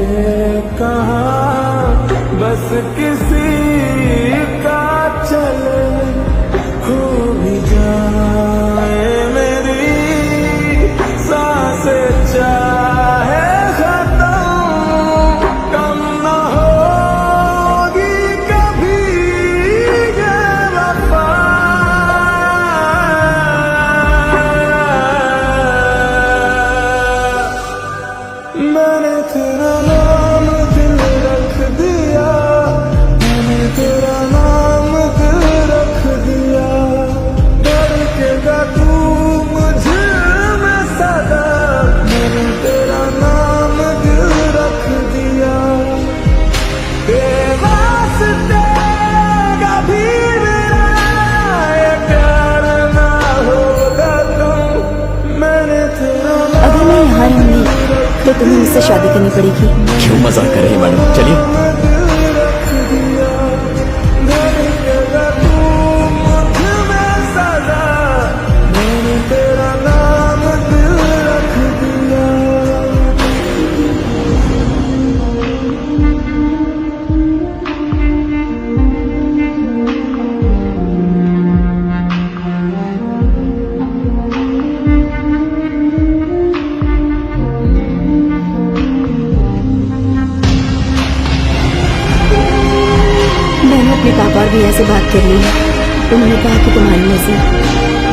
के कहाँ बस किसी का चले खो भी जाए मेरी सांसें चाहे खत्म कम न होगी कभी ये वफा। मैंने तेरा नाम दिल रख दिया, मैंने तेरा नाम दिल रख दिया, धड़केगा तू मुझ में सदा, मैंने तेरा नाम दिल रख दिया। बेवास्ते कभी मेरा ये प्यार ना होगा तुम, मैंने तेरा अगर मैं यहाँ रहूंगी तो तुम्हें मुझसे शादी करनी पड़ेगी। क्यों मजाक कर रही है मैडम, चलिए। मैंने अपने पापा और भैया से बात कर ली है। उन्होंने कहा कि तुम्हारी मर्जी,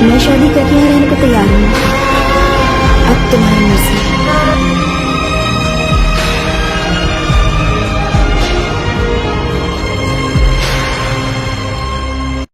मैं शादी करके यहाँ रहने को तैयार हूँ। अब तुम्हारी मर्जी।